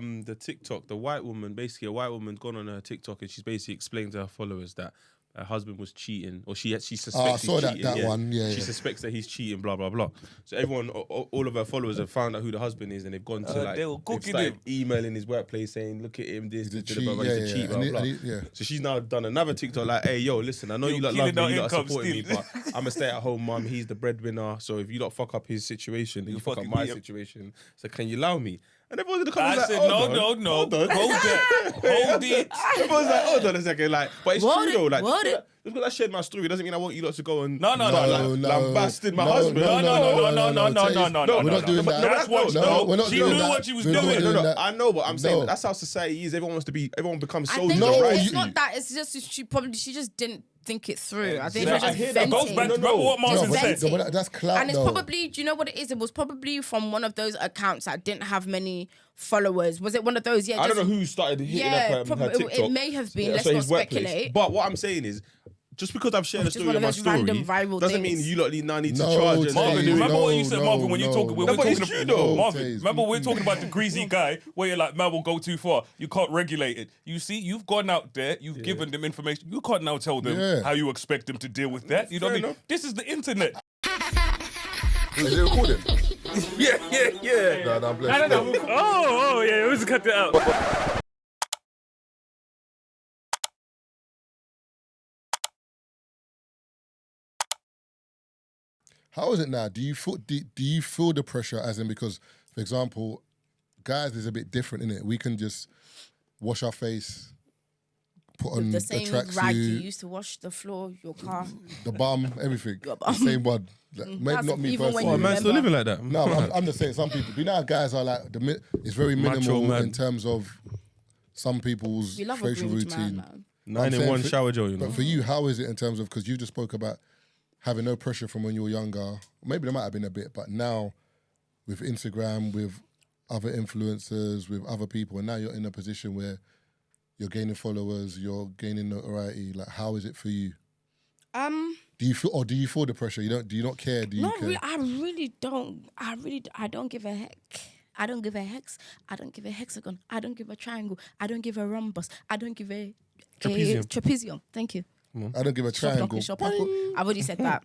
the TikTok, the white woman, basically a white woman's gone on her TikTok and she's basically explained to her followers that her husband was cheating, or she suspects I he's saw cheating. that one. Yeah, she suspects that he's cheating. Blah blah blah. So everyone, all of her followers have found out who the husband is, and they've gone to they've started emailing his workplace saying, "Look at him, this, he's a cheat, blah blah." So she's now done another TikTok like, "Hey, yo, listen, I know you lot love me, you lot are supporting me, but I'm a stay-at-home mum. He's the breadwinner. So if you lot fuck up his situation, then you fuck up my situation. So can you allow me?" And everyone's in the comments I said, no, hold it. Everyone's like, hold on a second, like, but it's true though, like, just because I shared my story doesn't mean I want you lot to go and lambasted my husband. No. We're not doing that. That's what she knew what she was doing. No, I know, but I'm saying that's how society is. Everyone becomes soldiers. It's not that. It's just she just didn't think it through. I think it was just venting. Goes back to remember what Marvin said. That's clout. And it's probably, do you know what it is? It was probably from one of those accounts that didn't have many followers. Was it one of those? Yeah, I don't know who started hitting up her TikTok. It may have been. Let's not speculate. But what I'm saying is, just because I've shared a story on my story doesn't mean you lot need to charge. Marvin, remember what you said, Marvin, when you talk. Marvin, remember we're talking about the greasy guy where you're like, man, we'll go too far. You can't regulate it. You see, you've gone out there, you've given them information. You can't now tell them how you expect them to deal with that. You know what I mean? This is the internet. Is it recorded? Yeah. No, I'm blessed. Oh, yeah, let's cut that out. How is it now? Do you feel the pressure, as in, because, for example, guys is a bit different, innit? We can just wash our face, put on the same tracksuit, rag you used to wash the floor, your car, the bum, everything. The same one. Maybe not me personally. Oh, man, still living like that. No, I'm just saying some people. You know how guys are like, it's very minimal in terms of some people's facial routine. 9-in-1 shower gel, you know. But for you, how is it in terms of, because you just spoke about having no pressure from when you were younger. Maybe there might have been a bit, but now with Instagram, with other influencers, with other people, and now you're in a position where you're gaining followers, you're gaining notoriety. Like, how is it for you? Do you feel the pressure? Do you not care? I really don't. I don't give a heck. I don't give a hex. I don't give a hexagon. I don't give a triangle. I don't give a rhombus. I don't give a trapezium. Thank you. I don't give a triangle. I've already said that.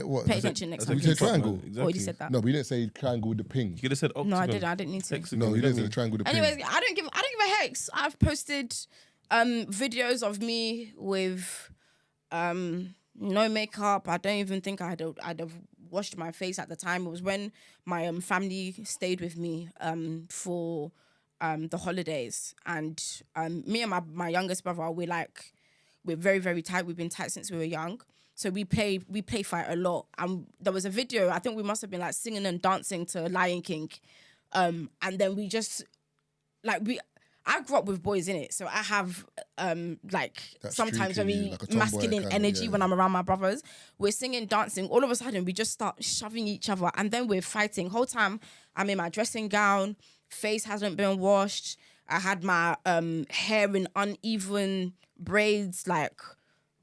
What? Pay attention next time. You said triangle? Exactly. Already said that. No, but you didn't say triangle with the ping. You could have said octagon. No, I didn't. I didn't need to. No, you didn't say triangle with the ping. Anyways, I don't give a hex. I've posted videos of me with no makeup. I don't even think I'd have washed my face at the time. It was when my family stayed with me for the holidays, and me and my youngest brother, we're very, very tight. We've been tight since we were young. So we play fight a lot. And there was a video, I think we must have been like singing and dancing to Lion King. And then we just, I grew up with boys in it. So I have sometimes very masculine energy when I'm around my brothers. We're singing, dancing. All of a sudden we just start shoving each other, and then we're fighting. Whole time I'm in my dressing gown, face hasn't been washed. I had my hair in uneven braids, like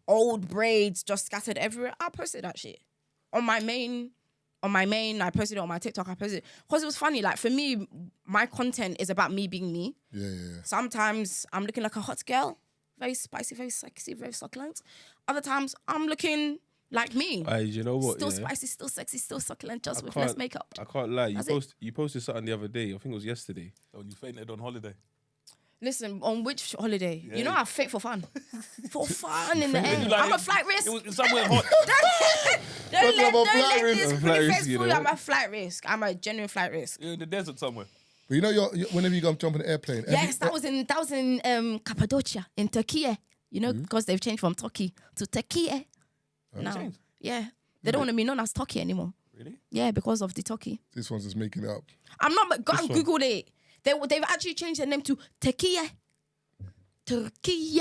old braids just scattered everywhere. I posted that shit on my main. I posted it on my TikTok. I posted it because it was funny. Like, for me, my content is about me being me. Yeah. Sometimes I'm looking like a hot girl, very spicy, very sexy, very succulent. Other times I'm looking like me. You know what? Still spicy, still sexy, still succulent, just with less makeup. I can't lie. You posted something the other day. I think it was yesterday. Oh, you fainted on holiday. Listen, on which holiday? Yeah. You know I fake for fun. For fun in the end. Like, I'm a flight risk. It was somewhere hot. don't let this pretty face fool you. I'm a flight risk. I'm a genuine flight risk. You're in the desert somewhere. But you know, whenever you go jump on an airplane. Yes, that was in Cappadocia, in Turkey. You know, because they've changed from Turkey to Turkey. Now, yeah. They don't want to be known as Turkey anymore. Really? Yeah, because of the Turkey. This one's just making it up. I'm not, go and Google it. They've actually changed their name to Tequila. Turkey.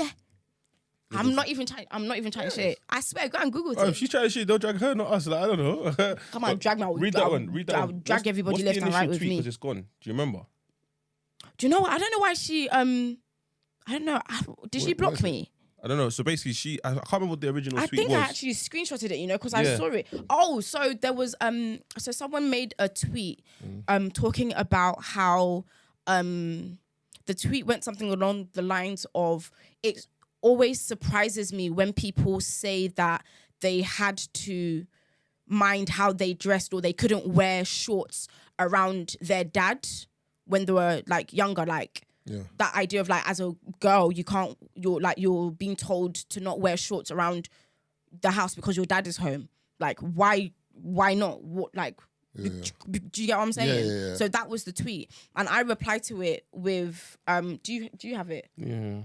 I'm not even trying to say it. I swear, go and Google it. If she's trying to shit, don't drag her, not us. Like, I don't know. Come on, drag me. Read that one. I'll drag everybody left and right with me. Because it's gone. Do you remember? Do you know what? I don't know why she. I don't know. Did she block me? I don't know. So basically, I can't remember what the original tweet was. I think I actually screenshotted it, because I saw it. Oh, so there was so someone made a tweet talking about how the tweet went something along the lines of, it always surprises me when people say that they had to mind how they dressed or they couldn't wear shorts around their dad when they were like younger. Like that idea of like, as a girl, you're being told to not wear shorts around the house because your dad is home. Like, why not? What, like, do you get what I'm saying? Yeah. So that was the tweet, and I replied to it with do you have it? Yeah.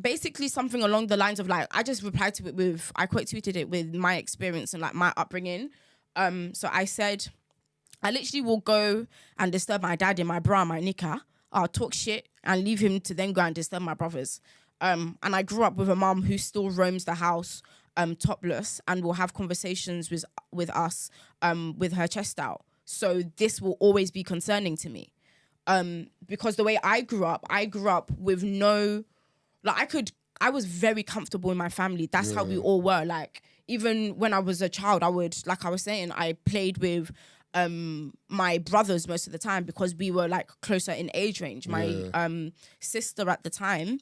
Basically something along the lines of like, I just replied to it with, I quote tweeted it with my experience and like my upbringing. So I said, I literally will go and disturb my dad in my bra, my nikah. I'll talk shit and leave him to then go and disturb my brothers. And I grew up with a mum who still roams the house topless and will have conversations with us with her chest out. So this will always be concerning to me. Because the way I grew up with no, like I was very comfortable in my family. That's how we all were. Like, even when I was a child, I would, like I was saying, I played with my brothers most of the time because we were like closer in age range. My sister at the time,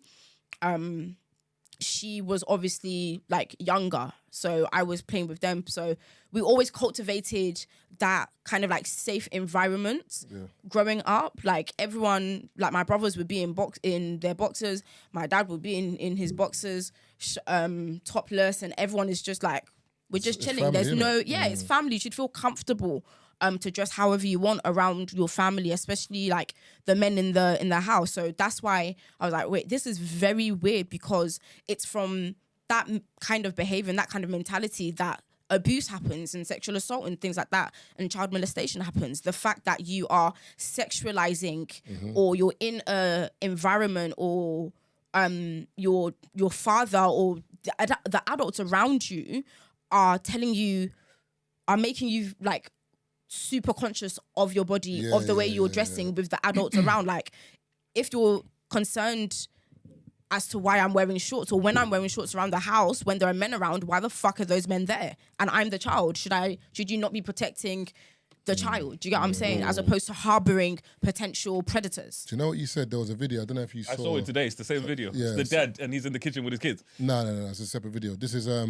she was obviously like younger, so I was playing with them. So we always cultivated that kind of like safe environment growing up. Like everyone, like my brothers would be in their boxers, my dad would be in his boxers, topless, and everyone is just like, we're just chilling. Family, there's no, it? It's family. You should feel comfortable to dress however you want around your family, especially like the men in the house. So that's why I was like, wait, this is very weird, because it's from that kind of behavior and that kind of mentality that abuse happens and sexual assault and things like that and child molestation happens. The fact that you are sexualizing or you're in a environment or your father or the adults around you are making you like super conscious of your body, of the way you're dressing with the adults around. Like, if you're concerned as to why I'm wearing shorts or when I'm wearing shorts around the house when there are men around, why the fuck are those men there? And I'm the child. Should you not be protecting the child? Do you get what I'm saying? As opposed to harboring potential predators. Do you know what you said? There was a video. I don't know if you saw. I saw it today. It's the same video. It's the dad, and he's in the kitchen with his kids. No. It's a separate video. This is there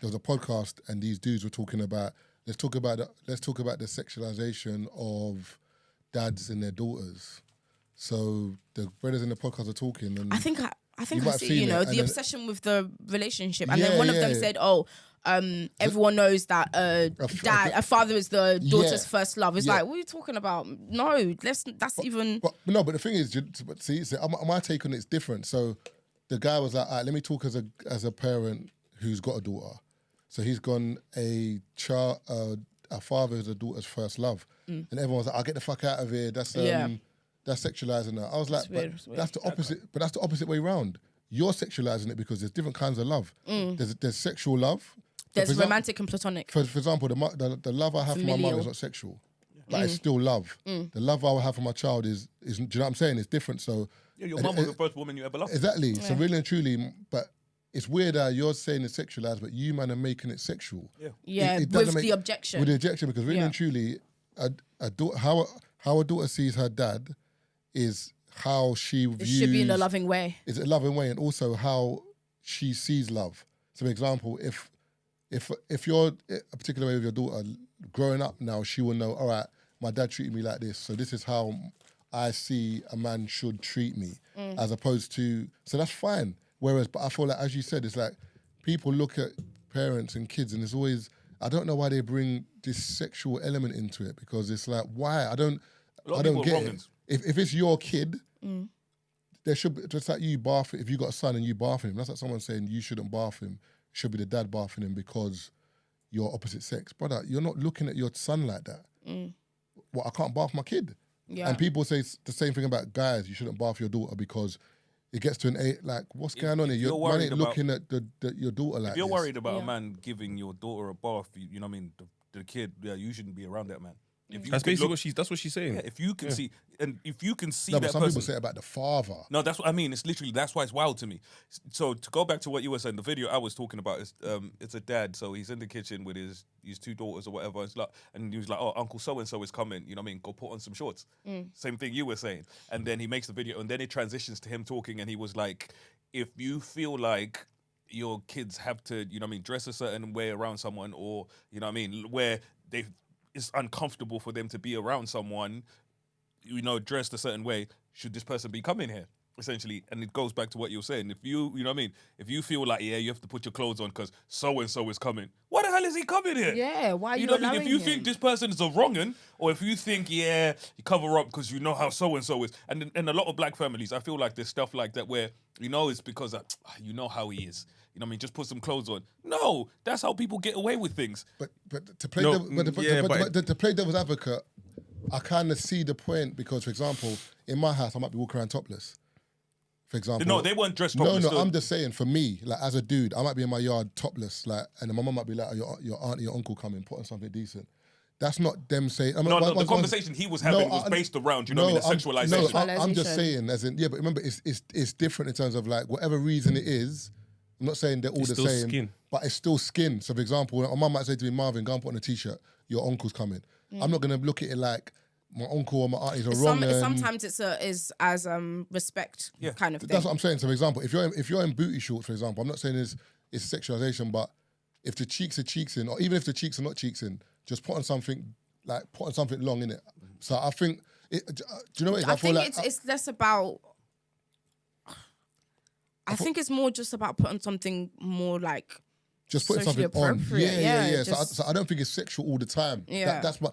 was a podcast, and these dudes were talking about. Let's talk about the sexualization of dads and their daughters. So the brothers in the podcast are talking, and I think I see, the obsession with the relationship. And then one of them said, everyone knows that a father is the daughter's first love. It's like, what are you talking about? No, but the thing is, my take on it's different. So the guy was like, all right, let me talk as a parent who's got a daughter. So he's gone a father is a daughter's first love. And everyone was like, I'll get the fuck out of here. That's sexualizing her. I was like, that's the opposite. But that's the opposite way round. You're sexualizing it because there's different kinds of love. There's sexual love. There's romantic and platonic. For example, the love I have for my mum is not sexual, but it's still love. The love I will have for my child is. Do you know what I'm saying? It's different. So your mum was the first woman you ever loved. Exactly. Yeah. So really and truly, but. It's weird that you're saying it's sexualized, but you, man, are making it sexual. With the objection. With the objection, because really and truly, how a daughter sees her dad is how she views... It should be in a loving way. It's a loving way, and also how she sees love. So, for example, if you're a particular way with your daughter, growing up now, she will know, all right, my dad treated me like this, so this is how I see a man should treat me, as opposed to... So that's fine. Whereas, but I feel like, as you said, it's like people look at parents and kids, and it's always, I don't know why they bring this sexual element into it, because it's like, why? I don't get it. If it's your kid, there should be, just like you bath, if you got a son and you bath him, that's like someone saying you shouldn't bath him, it should be the dad bathing him because you're opposite sex. Brother, you're not looking at your son like that. Well, I can't bath my kid. Yeah. And people say the same thing about guys, you shouldn't bath your daughter because it gets to an age, like, what's going on here? You're ain't looking at your daughter like this. If you're worried about a man giving your daughter a bath, you know what I mean, the kid, you shouldn't be around that man. That's basically what she's saying. Yeah, if you can see, and if you can see no, that but some person, people say about the father. No, that's what I mean. It's literally that's why it's wild to me. So to go back to what you were saying, the video I was talking about is it's a dad. So he's in the kitchen with his 2 daughters or whatever. It's like, and he was like, "Oh, Uncle so and so is coming. You know what I mean? Go put on some shorts." Same thing you were saying. And then he makes the video, and then it transitions to him talking, and he was like, "If you feel like your kids have to, you know what I mean, dress a certain way around someone, or you know what I mean, where it's uncomfortable for them to be around someone, you know, dressed a certain way, should this person be coming here?" Essentially, and it goes back to what you were saying. If you know what I mean, if you feel like, you have to put your clothes on because so and so is coming, why the hell is he coming here? Yeah, why are you know what I mean? allowing If you him? think this person is a wrong'un, or if you think, you cover up because you know how so and so is, and in a lot of black families, I feel like there's stuff like that where it's because you know how he is. You know what I mean? Just put some clothes on. No, that's how people get away with things. But to play to play devil's advocate, I kind of see the point because, for example, in my house, I might be walking around topless. For example, no, they weren't dressed topless. No, I'm just saying. For me, like as a dude, I might be in my yard topless, like, and then my mum might be like, "Your aunt, your uncle coming, put on something decent." That's not them saying. The conversation he was having was based around, you know, the sexualization. No, I'm just saying, as in, but remember, it's different in terms of like whatever reason it is. I'm not saying they're all the same, skin. But it's still skin. So, for example, my mum might say to me, "Marvin, go and put on a t-shirt. Your uncle's coming." I'm not gonna look at it like my uncle or my aunties are wrong. Sometimes it's as respect kind of thing. That's what I'm saying. So, for example, if you're in booty shorts, for example, I'm not saying it's sexualization, but if the cheeks are cheeks in, or even if the cheeks are not cheeks in, just put on something long in it. So I think, do you know what it is? I think it's less about. I think it's more just about putting something more like. Just putting something on. Yeah. Just, so I don't think it's sexual all the time. Yeah. That's my.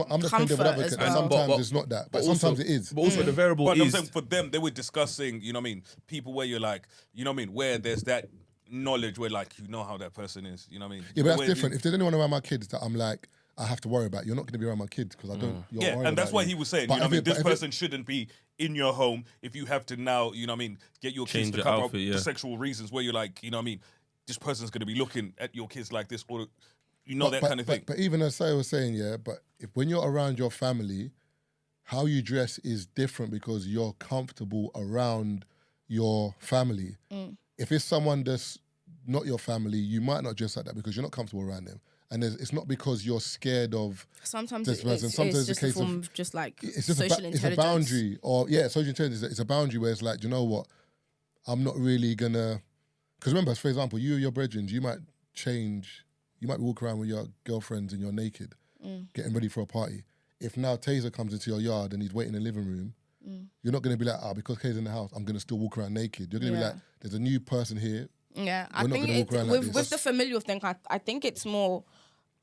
I'm just saying devil advocate. Well. Sometimes it's not that, but sometimes it is. But also the variable is. But I'm saying for them, they were discussing, you know what I mean, people where you're like, you know what I mean, where there's that knowledge where like, you know how that person is, you know what I mean? Yeah, but that's different. If there's anyone around my kids that I'm like, I have to worry about, you're not going to be around my kids because I don't. Yeah, and that's why he was saying, you know what I mean, this person shouldn't be in your home if you have to now, you know what I mean, get your kids to cover up the sexual reasons where you're like, you know what I mean, this person's going to be looking at your kids like this, or that kind of thing. But even as Sayo was saying, but when you're around your family, how you dress is different because you're comfortable around your family. If it's someone that's not your family, you might not dress like that because you're not comfortable around them. And it's not because you're scared of sometimes this person. Sometimes it's just a form of just like social intelligence. It's a boundary, social intelligence. It's a boundary where it's like, do you know what? I'm not really gonna. Because remember, for example, you and your brethren, you might be walking around with your girlfriends and you're naked, getting ready for a party. If now Tazer comes into your yard and he's waiting in the living room, you're not going to be like, because Taser's in the house, I'm going to still walk around naked. You're going to be like, there's a new person here. Yeah, I think with the familial thing, I think it's more,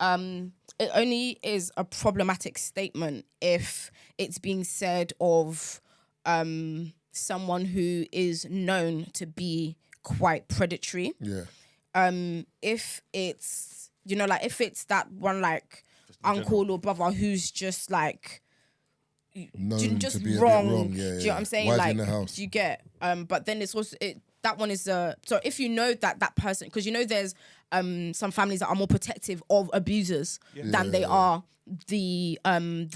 it only is a problematic statement if it's being said of someone who is known to be quite predatory. Yeah. If it's if it's that one like uncle or brother who's just like known just to be wrong. A bit wrong. Yeah, do you know what I'm saying? Why is like, he in the house? Do you get? But then it's also that one is so if you know that person, because there's some families that are more protective of abusers than they are the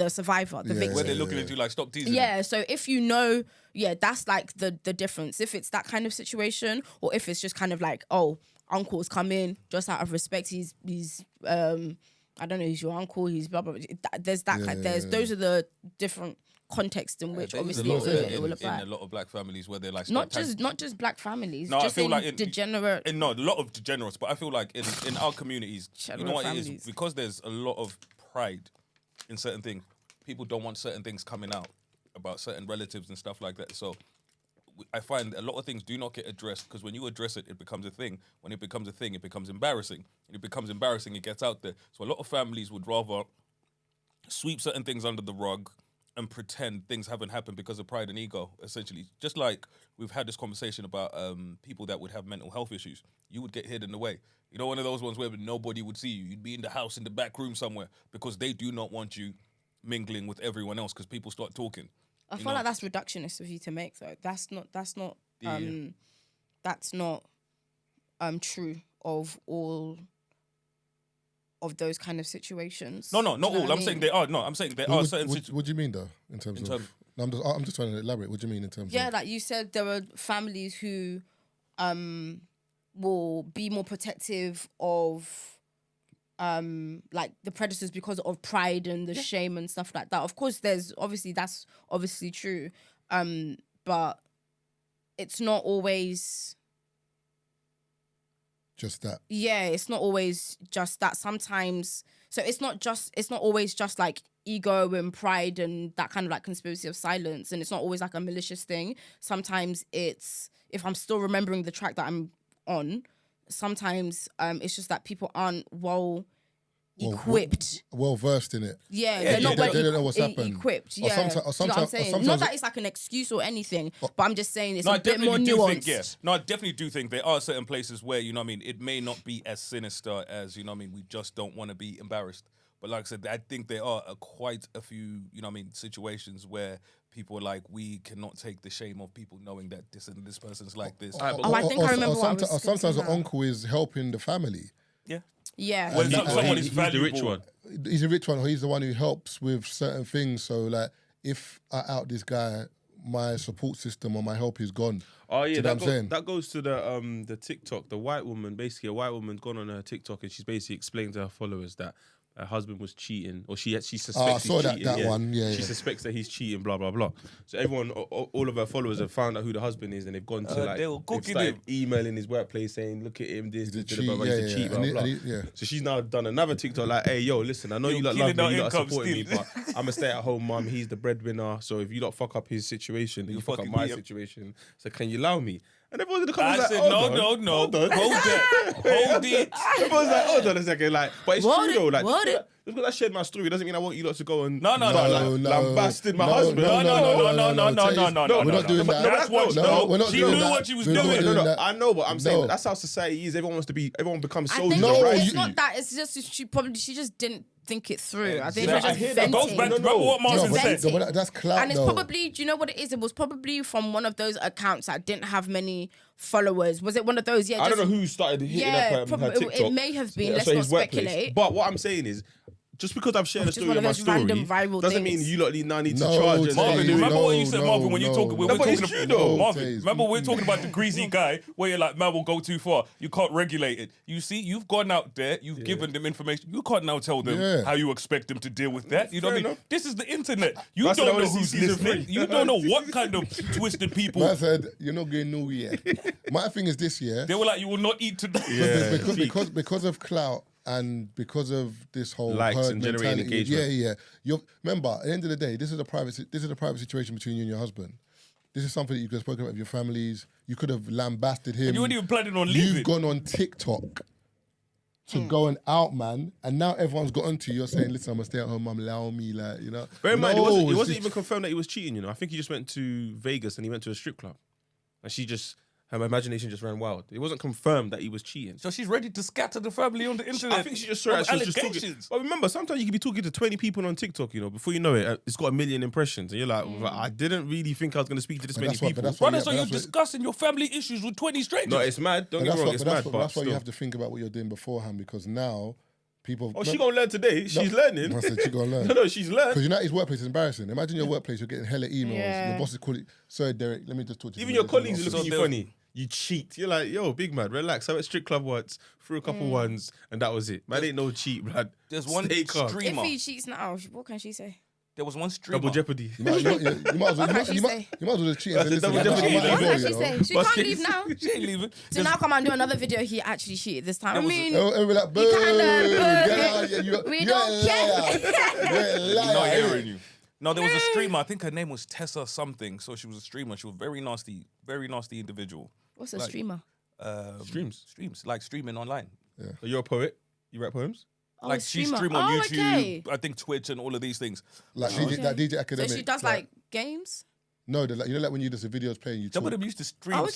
survivor, the victim. Where they're looking at you like, stop teasing. Yeah, so if you know, that's like the difference. If it's that kind of situation, or if it's just kind of like, oh, uncle's come in just out of respect. He's I don't know, he's your uncle. He's blah blah. Blah. There's that. Those are the different contexts in which obviously it will apply. In a lot of black families where they're like not just black families. No, just I feel like degenerate. a lot of degenerates, but I feel like in our communities, you know what families. It is, because there's a lot of pride in certain things. People don't want certain things coming out about certain relatives and stuff like that. So I find a lot of things do not get addressed because when you address it, it becomes a thing. When it becomes a thing, it becomes embarrassing. When it becomes embarrassing, it gets out there. So a lot of families would rather sweep certain things under the rug and pretend things haven't happened because of pride and ego, essentially. Just like we've had this conversation about people that would have mental health issues. You would get hidden away. You know, one of those ones where nobody would see you. You'd be in the house, in the back room somewhere because they do not want you mingling with everyone else because people start talking. I feel like that's reductionist of you to make, though. That's not true of all of those kind of situations. No, not all. I'm saying there are. No, I'm saying there are certain situations. What do you mean though, in terms of? No, I'm just trying to elaborate. What do you mean in terms of? Yeah, like you said, there are families who will be more protective of like the predators because of pride and the shame and stuff like that. Of course, that's obviously true. But it's not always just that. Yeah, it's not always just that. Sometimes, so it's not always just like ego and pride and that kind of like conspiracy of silence, and it's not always like a malicious thing. Sometimes it's, if I'm still remembering the track that I'm on, sometimes it's just that people aren't equipped, well versed in it. Yeah, they're not they don't know what's happened. Equipped. Yeah, you know what I'm saying? Not that it's like an excuse or anything, but I'm just saying it's a bit more nuanced. I definitely do think there are certain places where, you know what I mean, it may not be as sinister as, you know what I mean, we just don't want to be embarrassed. But like I said, I think there are quite a few, you know what I mean, situations where people are like, we cannot take the shame of people knowing that this person's like this. I think I remember what I was sometimes the uncle is helping the family. Yeah. Yeah. When someone is he's the rich one. He's a rich one, or he's the one who helps with certain things. So, like, if I out this guy, my support system or my help is gone. Oh yeah, that goes to the TikTok. The white woman, basically, a white woman's gone on her TikTok and she's basically explained to her followers that her husband was cheating, or she suspects I he's saw cheating. that one. Yeah, she suspects that he's cheating. Blah blah blah. So everyone, all of her followers have found out who the husband is, and they've gone to they've started emailing his workplace saying, "Look at him, this, he's a cheat, blah blah." So she's now done another TikTok like, "Hey, yo, listen, I know you lot love me, you lot are supporting me, but I'm a stay-at-home mum. He's the breadwinner. So if you don't fuck up his situation, then you fuck up my situation. So can you allow me?" And everyone's in the comments like, no, hold it. Everyone's like, hold on a second, like, but it's true though, like, just because I shared my story doesn't mean I want you lot to go and lambasting my husband. No. We're not doing that. That's what she knew what she was doing. No, I know, but I'm saying that's how society is. Everyone becomes so it's not that. It's just she just didn't think it through. I think I hear that goes back to what Marvin said. But that's clout, and it's probably, do you know what it is? It was probably from one of those accounts that didn't have many followers. Was it one of those? Yeah, I don't know who started hitting up her TikTok. It may have been. Let's not speculate. But what I'm saying is, just because I've shared a story on my story doesn't mean you lot now need to charge. Marvin, remember what you said, Marvin, when you talk? Marvin, remember we're talking about the greasy guy where you're like, man, will go too far. You can't regulate it. You see, you've gone out there, you've given them information. You can't now tell them how you expect them to deal with that. You know what I mean? This is the internet. You don't know who's listening. You don't know what kind of twisted people. I said, you're not going nowhere. My thing is this year. They were like, you will not eat today. Because of clout. And because of this whole likes and generating engagement, remember, at the end of the day, this is a private situation between you and your husband. This is something that you could have spoken about with your families. You could have lambasted him. And you weren't even planning on leaving. You've gone on TikTok to going out, man, and now everyone's got onto you. You're saying, "Listen, I'm a stay-at-home mum. Allow me, like, you know." Bear in mind, it wasn't even confirmed that he was cheating. You know, I think he just went to Vegas and he went to a strip club, and her imagination just ran wild. It wasn't confirmed that he was cheating. So she's ready to scatter the family on the internet. I think she just saw it. She was just talking. But remember, sometimes you can be talking to 20 people on TikTok, you know, before you know it, it's got 1 million impressions. And you're like, I didn't really think I was going to speak to this many people. So you're discussing your family issues with 20 strangers. No, it's mad. Don't get me wrong, it's mad. But that's why you have to think about what you're doing beforehand, because now people... Oh, she gonna learn today. She's learning. I said she gonna learn. No, she's learned. Because you know, his workplace is embarrassing. Imagine your workplace, you're getting hella emails. Your boss is calling, "Sorry, Derek, let me just talk to you." Even your colleagues look at you funny. You cheat. You're like, yo, big man, relax. I went strip club once, threw a couple ones, and that was it. Man, ain't no cheat, man. There's one streamer. If he cheats now, what can she say? There was one streamer. Double jeopardy. You might as well just cheat. Double jeopardy. What can she say? She can't leave now. She ain't leaving. So now come and do another video. He actually cheated this time. I mean, we're like, we don't care. We're not hearing you. No, there was a streamer. I think her name was Tessa Something. So she was a streamer. She was very nasty individual. What's a streamer? Streams, like streaming online. Yeah. So you're a poet. You write poems. Oh, like she stream on YouTube, okay. I think Twitch and all of these things. Like DJ Academic. So she does like games? No, like, you know, like when you do the videos playing, you talk. Some of them used to stream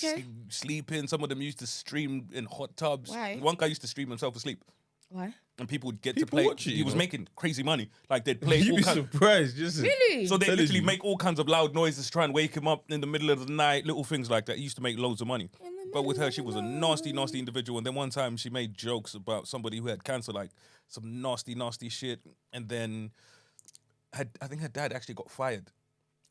sleeping. Some of them used to stream in hot tubs. Why? One guy used to stream himself asleep. Why? And people would get People to play. watch it, He was know. making crazy money. Like they'd play You'd all be kinds. surprised. Just Really? So they Telling literally you. make all kinds of loud noises, try and wake him up in the middle of the night, little things like that. He used to make loads of money. But with her, she was a nasty, nasty individual. And then one time she made jokes about somebody who had cancer, like some nasty, nasty shit. And then I think her dad actually got fired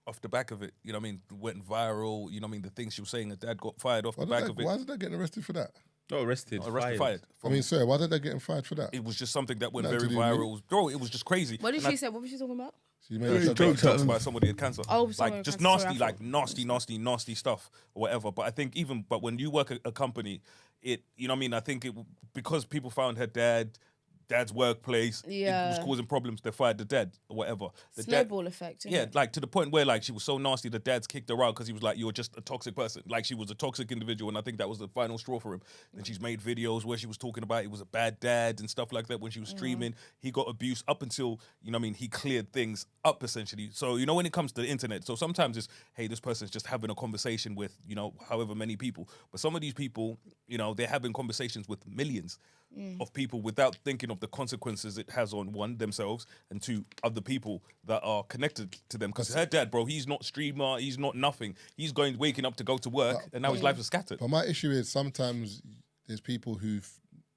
off the back of it. You know what I mean? Went viral. You know what I mean? The things she was saying, her dad got fired off the back of it. Why is they getting arrested for that? Not arrested. Fired. I mean, sir, why are they getting fired for that? It was just something that went Nothing very to do with viral. Bro, it was just crazy. What did she say? What was she talking about? She made Jokes about somebody with cancer. Oh, somebody like with just cancer, nasty, sorry, I like nasty stuff or whatever. But I think but when you work at a company, it, you know what I mean? I think because people found her dad's workplace, it was causing problems. They fired the dad or whatever. The Snowball effect. Yeah, like to the point where like she was so nasty, the dad's kicked her out because he was like, "You're just a toxic person." Like she was a toxic individual, and I think that was the final straw for him. Then she's made videos where she was talking about he was a bad dad and stuff like that. When she was streaming, he got abused up until, you know what I mean, he cleared things up essentially. So you know when it comes to the internet, so sometimes it's, hey, this person's just having a conversation with, you know, however many people, but some of these people, you know, they're having conversations with millions of people without thinking of the consequences it has on one, themselves, and two, other people that are connected to them. Because her dad, bro, he's not streamer, he's not nothing. He's waking up to go to work, and now his life is scattered. But my issue is sometimes there's people who've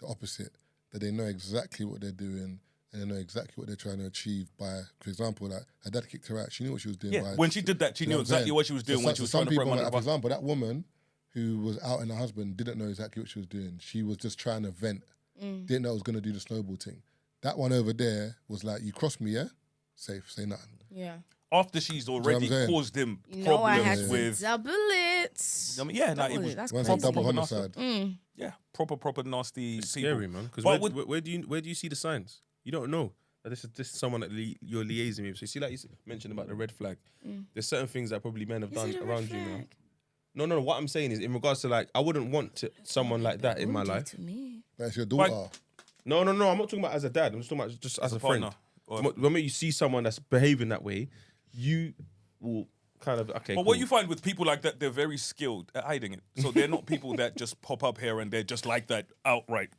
the opposite, that they know exactly what they're doing and they know exactly what they're trying to achieve by, for example, like her dad kicked her out. She knew what she was doing. Yeah, when she did that, she knew exactly what she was doing when she was trying to break money. For example, that woman who was out and her husband didn't know exactly what she was doing. She was just trying to vent. Didn't know I was going to do the snowball thing. That one over there was like, you crossed me, yeah? Safe, say nothing. Yeah. After she's already caused him I had problems with... double it. I mean, yeah, double it was... That's When's crazy. that double homicide? Yeah, proper nasty It's people. scary, man. Because where do you see the signs? You don't know. This is someone that you're liaising with. So you see, like you mentioned about the red flag. There's certain things that probably men have done around you, man. No. What I'm saying is, in regards to like, I wouldn't want someone like that in my life. To me. That's your daughter. Like, No. I'm not talking about as a dad. I'm just talking about just as a friend. When you see someone that's behaving that way, you will kind of But what you find with people like that, they're very skilled at hiding it. So they're not people that just pop up here and they're just like that outright.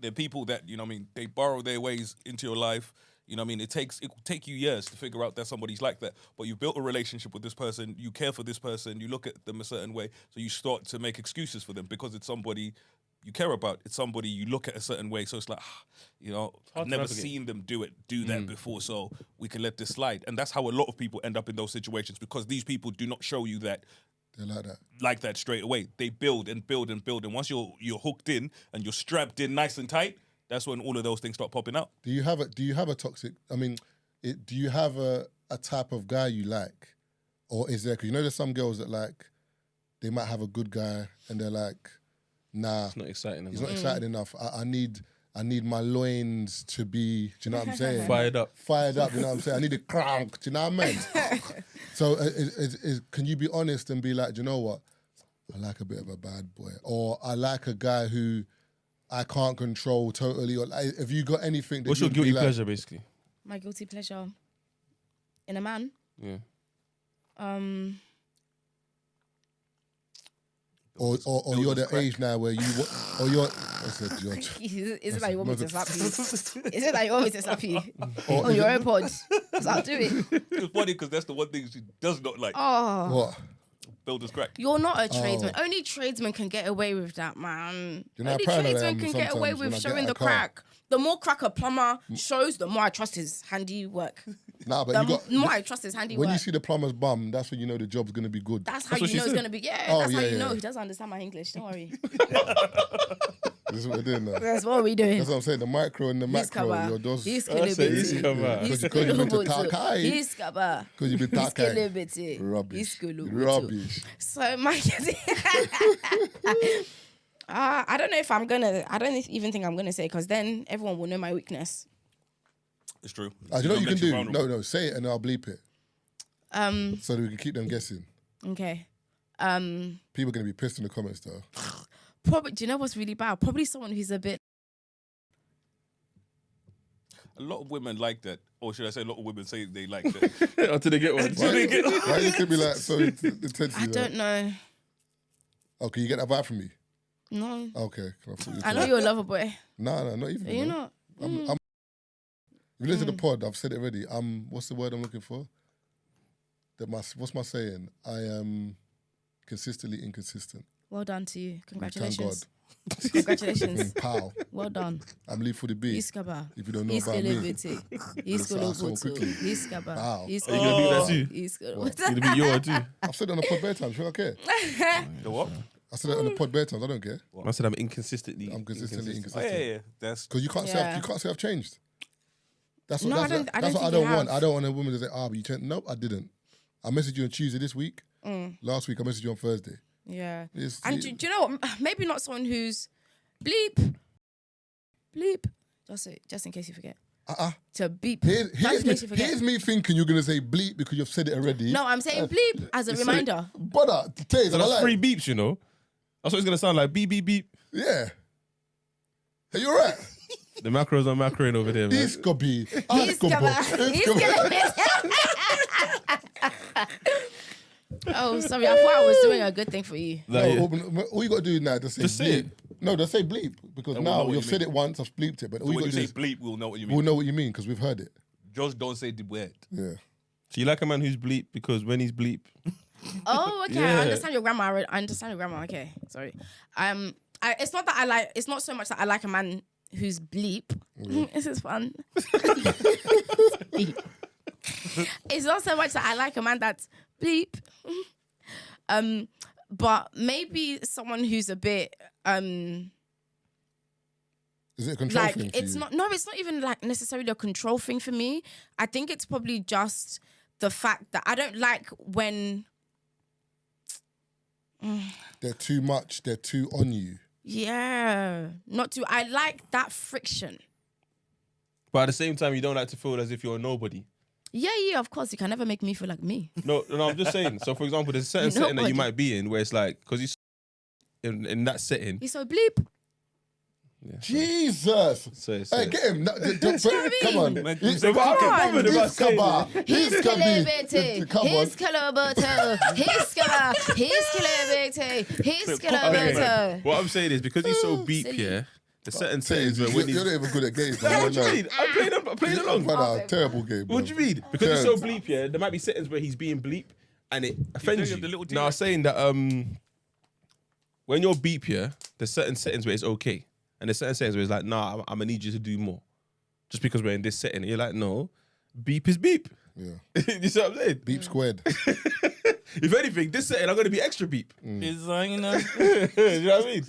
They're people that, you know what I mean, they borrow their ways into your life. You know what I mean? It will take you years to figure out that somebody's like that. But you've built a relationship with this person, you care for this person, you look at them a certain way, so you start to make excuses for them because it's somebody you care about. It's somebody you look at a certain way. So it's like, you know, I've never seen them do that before, so we can let this slide. And that's how a lot of people end up in those situations, because these people do not show you that they're like that straight away. They build and build and build. And once you're hooked in and you're strapped in nice and tight, that's when all of those things start popping out. Do you have a toxic? I mean, do you have a type of guy you like, or is there? Because you know, there's some girls that like they might have a good guy and they're like, nah, it's not exciting enough. He's not excited enough. I need my loins to be. Do you know what I'm saying? Fired up. You know what I'm saying? I need a crank. Do you know what I mean? So, can you be honest and be like, do you know what? I like a bit of a bad boy, or I like a guy who I can't control totally, or like, have you got anything that what's your guilty pleasure, basically? My guilty pleasure in a man? Yeah. Or you're the age now where you, or you're, I said, George. Is it like you want me to slap you? Is it like you want me to slap you? On your own pod? Because I'll do it. It's funny because that's the one thing she does not like. Oh. What? Builder's crack. You're not a tradesman. Only tradesmen can get away with that, man. You know, Only tradesmen can get away with showing the crack. The more crack a plumber shows, the more I trust his handiwork. Nah, but the more I trust his handiwork. When you see the plumber's bum, that's when you know the job's going to be good. That's how you know it's going to be. Yeah, that's how you know. He doesn't understand my English. Don't worry. This is what we're doing now. That's what we're doing. That's what I'm saying. The micro and the macro. You're those. He's Because you've been to Takai. He's kaba. Because you've been Takai. Rubbish. So my I don't know if I'm gonna. I don't even think I'm gonna say, because then everyone will know my weakness. It's true. Do you know what you can do? No, say it and I'll bleep it. So that we can keep them guessing. Okay. People are gonna be pissed in the comments though. Probably. Do you know what's really bad? Probably someone who's a bit. A lot of women like that, or should I say, a lot of women say they like that. Until they get one. Why you could be like so intense? I don't know. Oh, can you get that vibe from me? No. Okay. I know you're a lover boy. No, not even. You're not. If you listen to the pod, I've said it already. What's the word I'm looking for? What's my saying? I am consistently inconsistent. Well done to you. Congratulations. Thank God. Congratulations. Pal. Well done. I'm leave for the beat. Iskaba. If you don't know about me. Iskaba. Wow. Are you gonna beat that too? You gonna beat yours too? I've said it on the pod bare times. You think I care? The what? I said it on the pod bare times. I don't care. I said I'm inconsistently. I'm consistently inconsistent. Oh, yeah. That's because you can't say I've changed. That's what I don't want. I don't want a woman to say, but you changed. Nope, I didn't. I messaged you on Tuesday this week. Last week I messaged you on Thursday. Yeah. And do you know what? Maybe not someone who's bleep. Just in case you forget. To beep. Here's me thinking you're going to say bleep because you've said it already. No, I'm saying bleep as a reminder. Brother, Tazer, so that's 3 beeps, you know? That's what it's going to sound like. Beep, beep, beep. Yeah. Are you alright? The macros are macroing over there, man. He's gonna be. Oh, sorry. I thought I was doing a good thing for you. All you got to do now is say bleep. No, just say bleep because now you've said it once. I've bleeped it, but so when you say bleep, we'll know what you mean. We'll know what you mean because we've heard it. Just don't say the word. Yeah. So you like a man who's bleep because when he's bleep. Oh, okay. Yeah. I understand your grammar. Okay, sorry. It's not that I like. It's not so much that I like a man who's bleep. This is fun. It's not so much that I like a man that's bleep. But maybe someone who's a bit Is it a control thing for it's you? It's not even like necessarily a control thing for me. I think it's probably just the fact that I don't like when they're too much, they're too on you. Yeah. Not too. I like that friction. But at the same time, you don't like to feel as if you're a nobody. Yeah, of course. You can never make me feel like me. No, I'm just saying. So, for example, there's a certain setting that you might be in where it's like, because he's in that setting. He's so bleep. Yeah, Jesus! Hey, get him! Come on! He's Kalabete. What I'm saying is because he's so beep, yeah. The certain settings where when you're not even good at games. What do you mean? I'm playing along. Man, terrible game. Bro. What do you mean? Because he's so bleep, yeah. There might be settings where he's being bleep and it offends you. Now I was saying that when you're beep, yeah, there's certain settings where it's okay. And there's certain settings where it's like, nah, I'm gonna need you to do more. Just because we're in this setting. And you're like, no, beep is beep. Yeah. You see what I'm saying? Beep squared. If anything, this setting, I'm gonna be extra beep. It's like, you know. You know what I mean?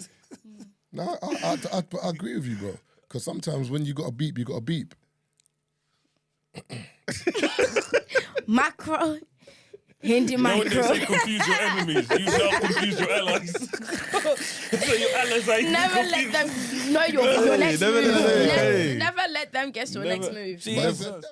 No, I agree with you, bro. Because sometimes when you got a beep, you got a beep. Macro. Hindi micro. When they say confuse your enemies, you now confuse your allies. So your allies are never let them know your next move. Never let them guess your next move. Jesus.